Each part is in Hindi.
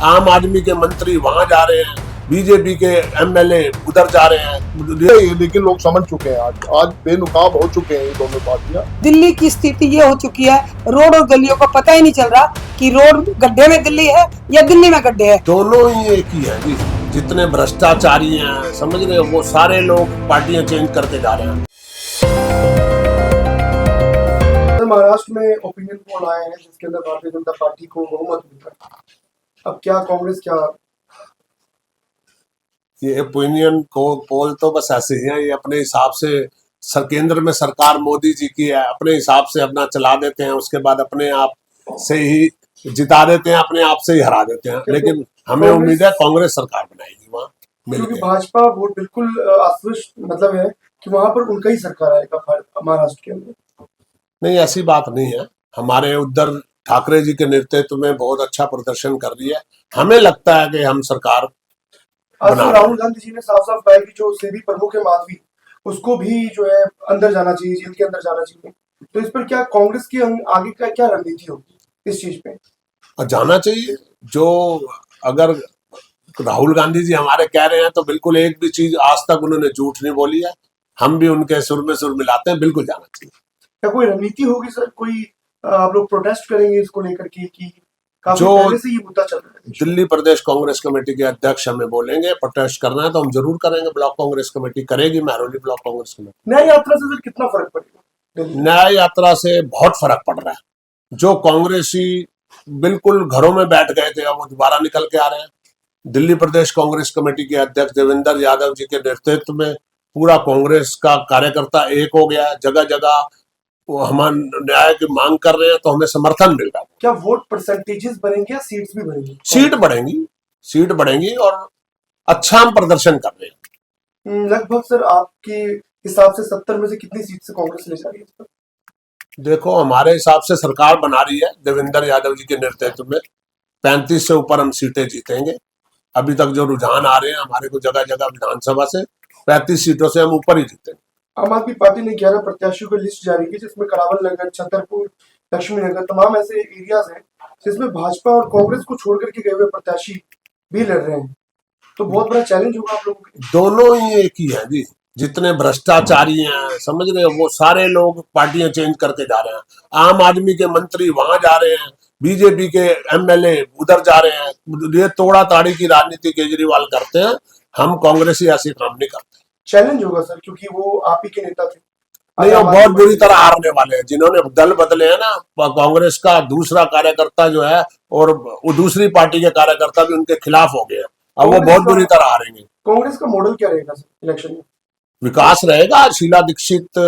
आम आदमी के मंत्री वहां जा रहे हैं, बीजेपी के एमएलए उधर जा रहे हैं। लेकिन लोग समझ चुके हैं, आज बेनुकाब हो चुके हैं ये दोनों पार्टियां। दिल्ली की स्थिति ये हो चुकी है, रोड और गलियों का पता ही नहीं चल रहा कि रोड गड्ढे में दिल्ली है या दिल्ली में गड्ढे है। दोनों ही एक ही है जी। जितने भ्रष्टाचारी हैं, समझ रहे हो, वो सारे लोग पार्टियां चेंज करते जा रहे हैं। महाराष्ट्र में ओपिनियन पोल आए हैं जिसके अंदर भारतीय जनता पार्टी को बहुमत मिल रहा है। अब क्या कांग्रेस क्या ये ओपिनियन पोल तो बस ऐसे ही है, ये अपने हिसाब से केंद्र में सरकार मोदी जी की है, अपने हिसाब से अपना चला देते हैं, उसके बाद अपने आप से ही जिता देते हैं, अपने आप से ही हरा देते हैं। लेकिन हमें उम्मीद है कांग्रेस सरकार बनाएगी वहाँ, क्योंकि भाजपा वोट बिल्कुल आश्वस्त मतलब है कि वहां पर उनका ही सरकार आएगा महाराष्ट्र के अंदर। नहीं, ऐसी बात नहीं है। हमारे उद्धव ठाकरे जी के नेतृत्व में बहुत अच्छा प्रदर्शन कर रही है। हमें लगता है कि हम सरकार आज तो राहुल गांधी जी ने साफ साफ कहा कि जो सेबी प्रमुख है माधवी, उसको भी जो है अंदर जाना चाहिए, जेल के अंदर जाना चाहिए। तो इस पर क्या कांग्रेस की आगे का क्या रणनीति होगी इस चीज पे? जाना चाहिए। जो अगर राहुल गांधी जी हमारे कह रहे हैं तो बिल्कुल एक भी चीज आज तक उन्होंने झूठ नहीं बोली है। हम भी उनके सुर में सुर मिलाते हैं, बिल्कुल जाना चाहिए। क्या कोई रणनीति होगी सर? कोई आप लोग प्रोटेस्ट करेंगे इसको लेकर के कि काफी जो पहले से ये मुद्दा चल रहा है? दिल्ली प्रदेश कांग्रेस कमेटी के अध्यक्ष हमें बोलेंगे प्रोटेस्ट करना है तो हम जरूर करेंगे। ब्लॉक कांग्रेस कमेटी करेगी, महरौली ब्लॉक कांग्रेस कमेटी। न्याय यात्रा से सर कितना फर्क पड़ेगा? न्याय यात्रा से बहुत फर्क पड़ रहा है। जो कांग्रेसी बिल्कुल घरों में बैठ गए थे, अब वो दोबारा निकल के आ रहे हैं। दिल्ली प्रदेश कांग्रेस कमेटी के अध्यक्ष देवेंद्र यादव जी के नेतृत्व में पूरा कांग्रेस का कार्यकर्ता एक हो गया। जगह जगह वो हम न्याय की मांग कर रहे हैं तो हमें समर्थन मिल रहा है। क्या वोट परसेंटेजेस बढ़ेंगे या सीट्स भी बढ़ेंगी? सीट बढ़ेंगी और अच्छा हम प्रदर्शन कर रहे हैं। लगभग सर आपके हिसाब से 70 में से कितनी सीट से कांग्रेस ले जा रही है इस पर? देखो, हमारे हिसाब से सरकार बना रही है देवेंद्र यादव जी के नेतृत्व में। 35 से ऊपर हम सीटें जीतेंगे। अभी तक जो रुझान आ रहे हैं हमारे को जगह जगह विधानसभा से 35 सीटों से हम ऊपर ही जीतेंगे। आम आदमी पार्टी ने 11 प्रत्याशियों की लिस्ट जारी की जिसमें करावल नगर, छतरपुर, लक्ष्मी नगर तमाम ऐसे एरियाज हैं जिसमें भाजपा और कांग्रेस को छोड़ करके गए हुए प्रत्याशी भी लड़ रहे हैं। तो बहुत बड़ा चैलेंज होगा आप लोगों के लिए। दोनों ही एक ही है जी। जितने भ्रष्टाचारी हैं, समझ रहे हो, वो सारे लोग पार्टियां चेंज करके जा रहे हैं। आम आदमी के मंत्री वहां जा रहे हैं, बीजेपी के एमएलए उधर जा रहे हैं। ये तोड़ा ताड़ी की राजनीति केजरीवाल करते हैं। हम कांग्रेसी ऐसे काम नहीं करते। चैलेंज होगा सर क्योंकि वो आप ही के नेता थे। नहीं, वो बहुत बुरी तरह हारने वाले हैं। जिन्होंने दल बदले हैं ना, कांग्रेस का दूसरा कार्यकर्ता जो है और वो दूसरी पार्टी के कार्यकर्ता भी उनके खिलाफ हो गए हैं। अब वो बहुत बुरी तरह हारेंगे। कांग्रेस का मॉडल क्या रहेगा सर इलेक्शन में? विकास रहेगा। शीला दीक्षित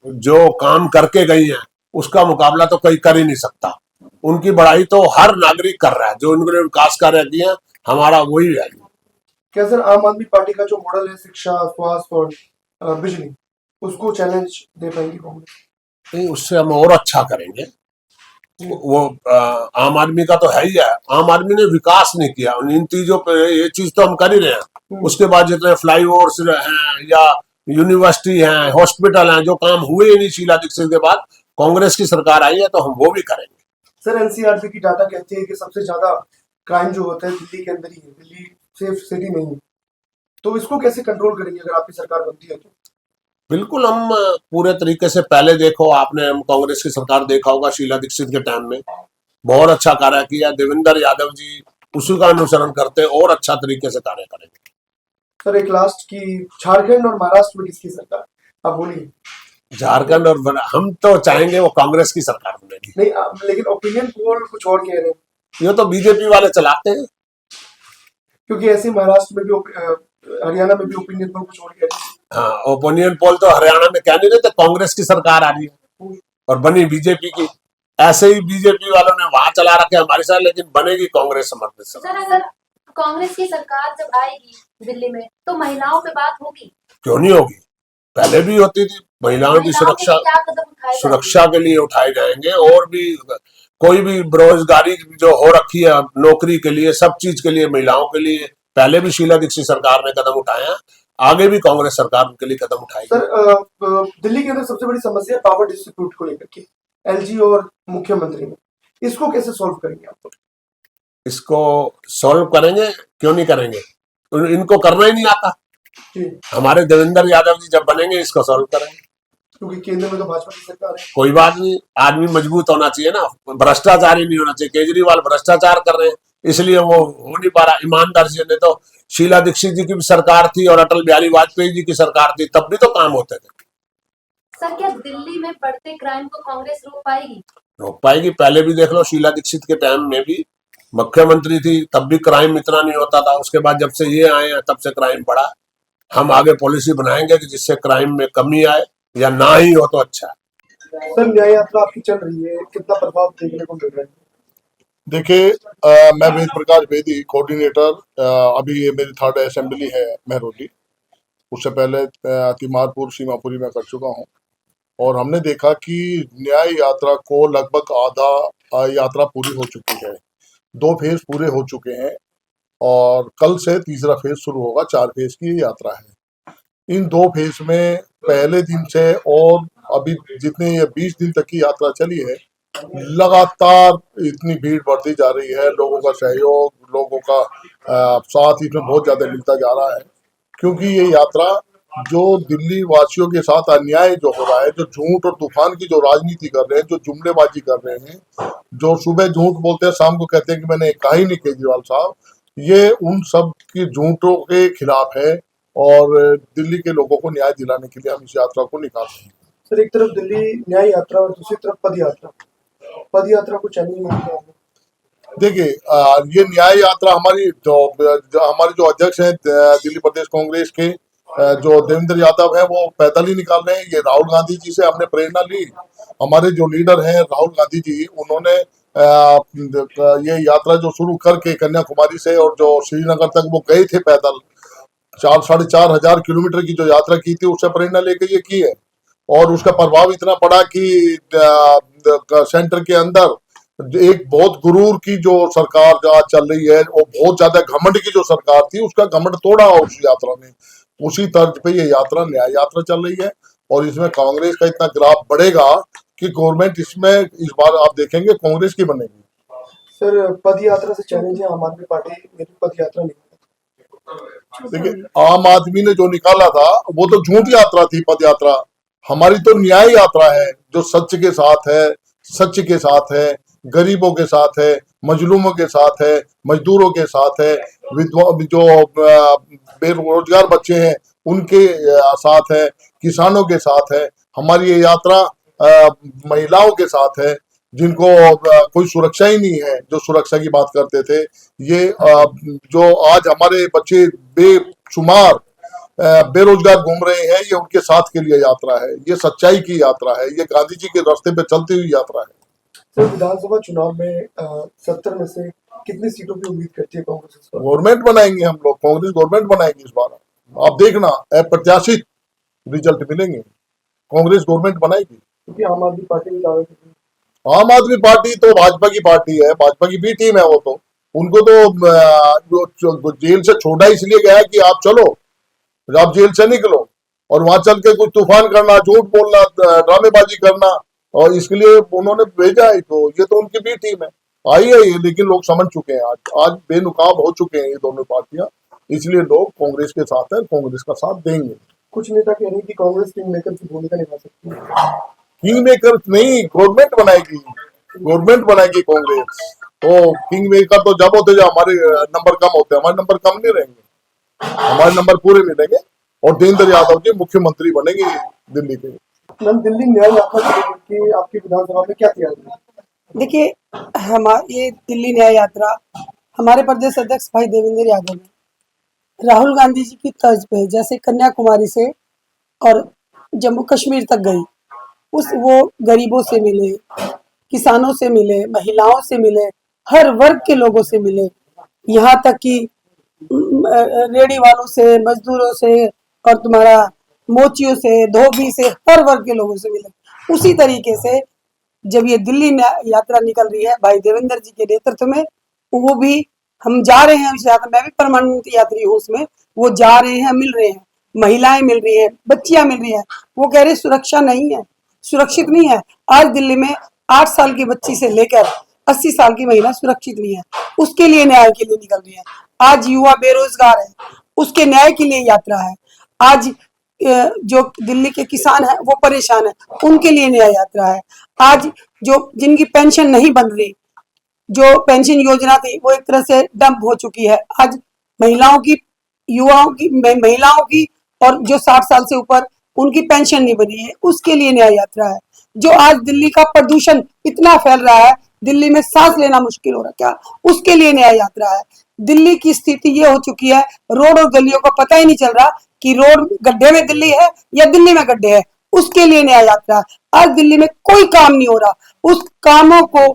जो काम करके गई है उसका मुकाबला तो कोई कर ही नहीं सकता। उनकी बड़ाई तो हर नागरिक कर रहा है। जो उन्होंने विकास कार्य किए हैं, हमारा वही है। क्या सर आम आदमी पार्टी का जो मॉडल है शिक्षा, स्वास्थ्य और बिजली, उसको चैलेंज दे पाएंगे कांग्रेस? नहीं, उससे हम और अच्छा करेंगे। वो आम आदमी का तो है ही है। आम आदमी ने विकास नहीं किया इन चीजों पे। ये चीज तो हम कर ही रहे हैं। उसके बाद जितने फ्लाईओवर्स हैं या यूनिवर्सिटी हैं, हॉस्पिटल हैं, जो काम हुए ही नहीं शीला दीक्षित के बाद, कांग्रेस की सरकार आई है तो हम वो भी करेंगे। सर एनसीईआरटी की डाटा कहती है कि सबसे ज्यादा क्राइम जो होता है दिल्ली के अंदर ही है, दिल्ली सेफ सिटी नहीं है। तो इसको कैसे कंट्रोल करेंगे अगर आपकी सरकार बनती है तो? बिल्कुल, हम पूरे तरीके से, पहले देखो आपने कांग्रेस की सरकार देखा होगा शीला दीक्षित के टाइम में बहुत अच्छा कार्य किया। देवेंद्र यादव जी उसी का अनुसरण करते और अच्छा तरीके से कार्य करेंगे। सर एक लास्ट की, झारखंड और महाराष्ट्र में किसकी सरकार आप बोलिए? झारखंड और हम तो चाहेंगे वो कांग्रेस की सरकार बनेगी। नहीं लेकिन ओपिनियन पोल कुछ और कह रहे हैं। ये तो बीजेपी वाले चलाते हैं। क्योंकि ऐसे महाराष्ट्र में भी हरियाणा में भी ओपिनियन पोल कुछ और कह रहे हैं। हाँ, ओपिनियन पोल तो हरियाणा में कह नहीं रहे थे कांग्रेस की सरकार आ रही है और बनी बीजेपी की। ऐसे ही बीजेपी वालों ने वहां चला रखे हमारे साथ, लेकिन बनेगी कांग्रेस समर्थित सरकार। सर अगर कांग्रेस की सरकार जब आएगी दिल्ली में तो महिलाओं पे बात होगी? क्यों नहीं होगी, पहले भी होती थी। महिलाओं की सुरक्षा के लिए उठाए जाएंगे। और भी कोई भी बेरोजगारी जो हो रखी है नौकरी के लिए, सब चीज के लिए, महिलाओं के लिए पहले भी शीला दीक्षित सरकार ने कदम उठाए हैं। आगे भी कांग्रेस सरकार उनके लिए कदम उठाएगी। सर दिल्ली के अंदर सबसे बड़ी समस्या है पावर डिस्ट्रीब्यूट को लेकर के, एलजी और मुख्यमंत्री में। इसको कैसे सॉल्व करेंगे आप? इसको सॉल्व करेंगे, क्यों नहीं करेंगे? इनको करना ही नहीं आता। जी, हमारे देवेंद्र यादव जी जब बनेंगे इसको सॉल्व करेंगे। क्योंकि केंद्र में तो भाजपा की सरकार है। कोई बात नहीं, आदमी मजबूत होना चाहिए ना, भ्रष्टाचार ही नहीं होना चाहिए। केजरीवाल भ्रष्टाचार कर रहे हैं, इसलिए वो हो नहीं पा रहा ईमानदार से। नहीं तो शीला दीक्षित जी की भी सरकार थी और अटल बिहारी वाजपेयी जी की सरकार थी, तब भी तो काम होते थे। सर, क्या दिल्ली में बढ़ते क्राइम को कांग्रेस रोक पाएगी? रोक पाएगी। पहले भी देख लो, शीला दीक्षित के टाइम में भी मुख्यमंत्री थी, तब भी क्राइम इतना नहीं होता था। उसके बाद जब से ये आए हैं तब से क्राइम बढ़ा। हम आगे पॉलिसी बनाएंगे कि जिससे क्राइम में कमी आए, या ना ही हो तो अच्छा है। सर, न्याय यात्रा आपकी चल रही है, कितना प्रभाव देखने को मिल रहा है? देखिए, मैं वेद प्रकाश बेदी, कोऑर्डिनेटर। अभी ये मेरी 3rd असेंबली है महरौली। उससे पहले तिमारपुर सीमापुरी में कर चुका हूँ। और हमने देखा कि न्याय यात्रा को लगभग आधा यात्रा पूरी हो चुकी है। 2 फेज पूरे हो चुके हैं और कल से तीसरा फेज शुरू होगा। 4 फेज की ये यात्रा है। इन 2 फेज में पहले दिन से और अभी जितने ये 20 दिन तक की यात्रा चली है, लगातार इतनी भीड़ बढ़ती जा रही है। लोगों का सहयोग, लोगों का साथ इसमें बहुत ज्यादा मिलता जा रहा है। क्योंकि ये यात्रा जो दिल्ली वासियों के साथ अन्याय जो हो रहा है, जो झूठ और तूफान की जो राजनीति कर रहे हैं, जो जुमलेबाजी कर रहे हैं, जो सुबह झूठ बोलते हैं, शाम को कहते हैं कि मैंने कहा ही नहीं केजरीवाल साहब, ये उन सब की झूठों के खिलाफ है। और दिल्ली के लोगों को न्याय दिलाने के लिए हम इस यात्रा को निकाल रहे हैं। सर, एक तरफ दिल्ली न्याय यात्रा और दूसरी तरफ पद यात्रा। पद यात्रा को चैलेंज नहीं किया आपने? देखिए, ये न्याय यात्रा हमारी हमारे जो अध्यक्ष हैं दिल्ली प्रदेश कांग्रेस के, जो देवेंद्र यादव है, वो पैदल ही निकाल रहे हैं। ये राहुल गांधी जी से हमने प्रेरणा ली। हमारे जो लीडर हैं राहुल गांधी जी, उन्होंने ये यात्रा जो शुरू करके कन्याकुमारी से और जो श्रीनगर तक वो गए थे पैदल, 4-4.5 हजार किलोमीटर की जो यात्रा की थी, उससे प्रेरणा लेके ये की है। और उसका प्रभाव इतना पड़ा कि सेंटर के अंदर एक बहुत गुरूर की जो सरकार जो आज चल रही है, और बहुत ज्यादा घमंड की जो सरकार थी, उसका घमंड तोड़ा उस यात्रा ने। उसी तर्ज पे ये यात्रा न्याय यात्रा चल रही है। और इसमें कांग्रेस का इतना ग्राफ बढ़ेगा कि गवर्नमेंट इसमें इस बार आप देखेंगे कांग्रेस की बनेगी। सर, पद यात्रा से चैलेंज है आम आदमी पार्टी ने भी पद यात्रा निकाली। देखिए, आम आदमी ने जो निकाला था वो तो झूठ यात्रा थी। पद यात्रा हमारी तो न्याय यात्रा है, जो सच के साथ है, सच के साथ है, गरीबों के साथ है, मजलूमों के साथ है, मजदूरों के साथ है, विधवा जो बेरोजगार बच्चे हैं उनके साथ है, किसानों के साथ है। हमारी ये यात्रा महिलाओं के साथ है, जिनको कोई सुरक्षा ही नहीं है, जो सुरक्षा की बात करते थे। ये जो आज हमारे बच्चे बेशुमार बेरोजगार घूम रहे हैं, ये उनके साथ के लिए यात्रा है। ये सच्चाई की यात्रा है, ये गांधी जी के रास्ते पे चलती हुई यात्रा है। सर, विधानसभा चुनाव में 70 में से कितनी सीटों की उम्मीद करती है कांग्रेस इस बार? गवर्नमेंट बनाएंगे हम लोग, कांग्रेस गवर्नमेंट बनाएगी इस बार। आप देखना, अप्रत्याशित रिजल्ट मिलेंगे, कांग्रेस गवर्नमेंट बनाएगी। क्योंकि आम आदमी पार्टी भी दावे करती है। आम आदमी पार्टी तो भाजपा की पार्टी है, भाजपा की बी टीम है। वो तो उनको तो जेल से छोड़ा इसलिए गया कि आप चलो, आप जेल से निकलो, और वहां चल के कुछ तूफान करना, झूठ बोलना, ड्रामेबाजी करना, और इसके लिए उन्होंने भेजा है। तो ये तो उनकी बी टीम है, आई है ये। लेकिन लोग समझ चुके हैं, आज बेनुकाब हो चुके हैं ये दोनों पार्टियां, इसलिए लोग कांग्रेस के साथ है, कांग्रेस का साथ देंगे। कुछ नेता कह रहे हैं कि कांग्रेस किंग मेकर की भूमिका निभा सकती है। किंग मेकर नहीं, गवर्नमेंट बनाएगी, गवर्नमेंट बनाएगी कांग्रेस। तो किंग मेकर तो जब होते जब हमारे नंबर कम होते हैं, हमारे नंबर कम नहीं रहेंगे, हमारे नंबर पूरे मिलेंगे। और देवेंद्र यादव जी मुख्यमंत्री बनेंगे दिल्ली के। मैम, दिल्ली न्याय यात्रा को लेकर के आपकी विधानसभा में क्या तैयारी है? देखिए, ये दिल्ली न्याय यात्रा हमारे प्रदेश अध्यक्ष भाई देवेंद्र यादव ने राहुल गांधी जी की तर्ज पे, जैसे कन्याकुमारी से और जम्मू कश्मीर तक गई, वो गरीबों से मिले, किसानों से मिले, महिलाओं से मिले, हर वर्ग के लोगों से मिले, यहाँ तक कि रेडी वालों से, मजदूरों से, और तुम्हारा मोचियों से, धोबी से, हर वर्ग के लोगों से मिले। उसी तरीके से जब ये दिल्ली यात्रा निकल रही है भाई देवेंद्र जी के नेतृत्व में, वो भी हम जा रहे हैं उस यात्रा। मैं भी परमानेंट यात्री हूँ उसमें। वो जा रहे हैं, मिल रहे हैं, महिलाएं मिल रही हैं, बच्चियां मिल रही हैं। वो कह रहे सुरक्षा नहीं है, सुरक्षित नहीं है। आज दिल्ली में 8 साल की बच्ची से लेकर 80 साल की महिला सुरक्षित नहीं है, उसके लिए न्याय के लिए निकल रही है। आज युवा बेरोजगार है, उसके न्याय के लिए यात्रा है। आज जो दिल्ली के किसान हैं वो परेशान है, उनके लिए न्याय यात्रा है। आज जो जिनकी पेंशन नहीं बन रही, जो पेंशन योजना थी वो एक तरह से डंप हो चुकी है। आज महिलाओं की, युवाओं की, महिलाओं की और जो 60 साल से ऊपर उनकी पेंशन नहीं बनी है, उसके लिए न्याय यात्रा है। जो आज दिल्ली का प्रदूषण इतना फैल रहा है, दिल्ली में सांस लेना मुश्किल हो रहा है क्या, उसके लिए न्याय यात्रा है। दिल्ली की स्थिति ये हो चुकी है, रोड और गलियों का पता ही नहीं चल रहा कि रोड गड्ढे में दिल्ली है या दिल्ली में गड्ढे है, उसके लिए न्याय यात्रा है। आज दिल्ली में कोई काम नहीं हो रहा, उस कामों को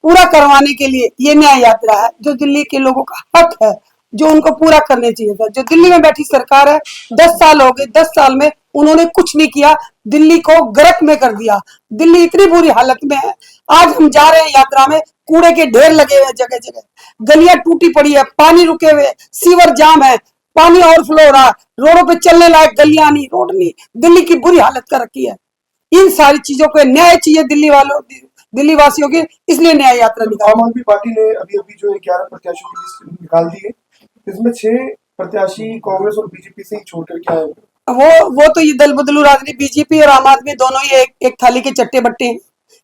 पूरा करवाने के लिए ये न्याय यात्रा है, जो दिल्ली के लोगों का हक है, जो उनको पूरा करने चाहिए था। जो दिल्ली में बैठी सरकार है, 10 साल हो गए, 10 साल में उन्होंने कुछ नहीं किया, दिल्ली को गर्क में कर दिया। दिल्ली इतनी बुरी हालत में है, आज हम जा रहे हैं यात्रा में, कूड़े के ढेर लगे हुए जगह जगह, गलियां टूटी पड़ी है, पानी रुके हुए, सीवर जाम है, पानी ओवरफ्लो हो रहा है, रोडों पे चलने लायक गलियां नहीं, रोड नहीं, दिल्ली की बुरी हालत कर रखी है। इन सारी चीजों को न्याय चाहिए दिल्ली वालों, दिल्ली वासियों की, इसलिए न्याय यात्रा आम निकाली। आदमी पार्टी ने अभी अभी जो 11 प्रत्याशियों की लिस्ट निकाल दी है, इसमें 6 प्रत्याशी कांग्रेस और बीजेपी से ही छोड़ करके आए हैं। वो तो ये दल बदलू राजनीति, बीजेपी और आम आदमी दोनों ही एक थाली के चट्टे बट्टे हैं।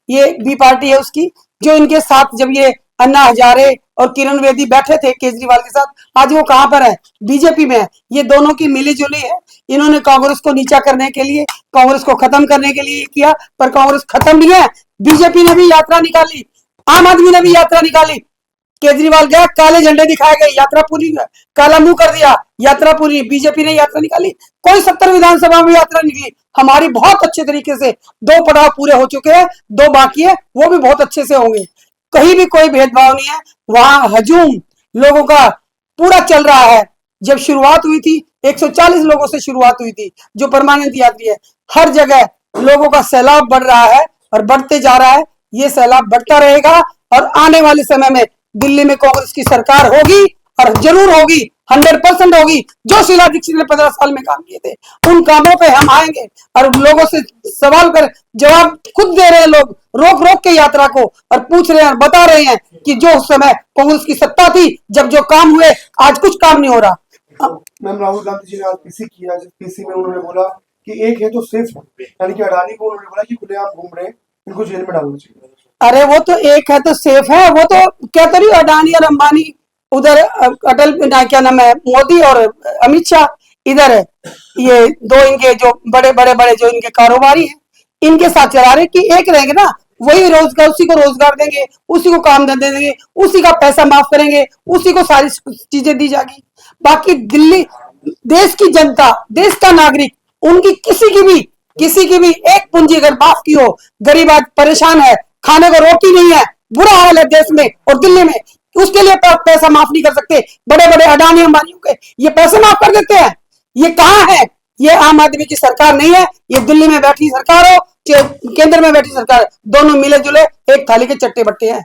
ये बी पार्टी है उसकी, जो इनके साथ जब ये अन्ना हजारे और किरण बेदी बैठे थे केजरीवाल के साथ, आज वो कहां पर है, बीजेपी में है। ये दोनों की मिली जुली है। इन्होंने कांग्रेस को नीचा करने के लिए, कांग्रेस को खत्म करने के लिए किया, पर कांग्रेस खत्म नहीं है। बीजेपी ने भी यात्रा निकाली, आम आदमी ने भी यात्रा निकाली। केजरीवाल गया, काले झंडे दिखाए गए, यात्रा पूरी, काला मुंह कर दिया, यात्रा पूरी। बीजेपी ने यात्रा निकाली, कोई 70 विधानसभा में यात्रा निकली, हमारी बहुत अच्छे तरीके से 2 पड़ाव पूरे हो चुके हैं, 2 बाकी है, वो भी बहुत अच्छे से होंगे। कहीं भी कोई भेदभाव नहीं है, वहां हजूम लोगों का पूरा चल रहा है। जब शुरुआत हुई थी 140 लोगों से शुरुआत हुई थी, जो परमानेंट यात्री है, हर जगह लोगों का सैलाब बढ़ रहा है और बढ़ते जा रहा है। ये सैलाब बढ़ता रहेगा और आने वाले समय में दिल्ली में कांग्रेस की सरकार होगी और जरूर होगी, 100% होगी। जो शीला दीक्षित ने 15 साल में काम किए थे, उन कामों पे हम आएंगे और लोगों से सवाल कर जवाब खुद दे रहे हैं लोग, रोक रोक के यात्रा को, और पूछ रहे हैं और बता रहे हैं कि जो उस समय कांग्रेस की सत्ता थी, जब जो काम हुए, आज कुछ काम नहीं हो रहा। मैम, राहुल गांधी जी ने आज पीसी किया, जिस पीसी में उन्होंने बोला कि एक है तो सिर्फ, यानी कि अडानी को उन्होंने बोला कि खुलेआम घूम रहे हैं, इनको जेल में डालना चाहिए। अरे वो तो एक है तो सेफ है, वो तो क्या करी अडानी और अंबानी उधर, अटल क्या नाम है, मोदी और अमित शाह इधर है। ये 2 इनके जो बड़े बड़े बड़े जो इनके कारोबारी हैं, इनके साथ चला रहे कि एक रहेंगे ना, वही रोजगार, उसी को रोजगार देंगे, उसी को काम धंधे देंगे, उसी का पैसा माफ करेंगे, उसी को सारी चीजें दी जाएगी। बाकी दिल्ली देश की जनता, देश का नागरिक, उनकी किसी की भी एक पूंजी अगर माफ की हो, गरीब आज परेशान है, खाने को रोटी नहीं है, बुरा हाल है देश में और दिल्ली में, उसके लिए पैसा माफ नहीं कर सकते। बड़े बड़े अडानी अंबानियों के ये पैसे माफ कर देते हैं। ये कहां है? ये आम आदमी की सरकार नहीं है, ये दिल्ली में बैठी सरकार हो, केंद्र में बैठी सरकार, दोनों मिले जुले एक थाली के चट्टे बट्टे हैं।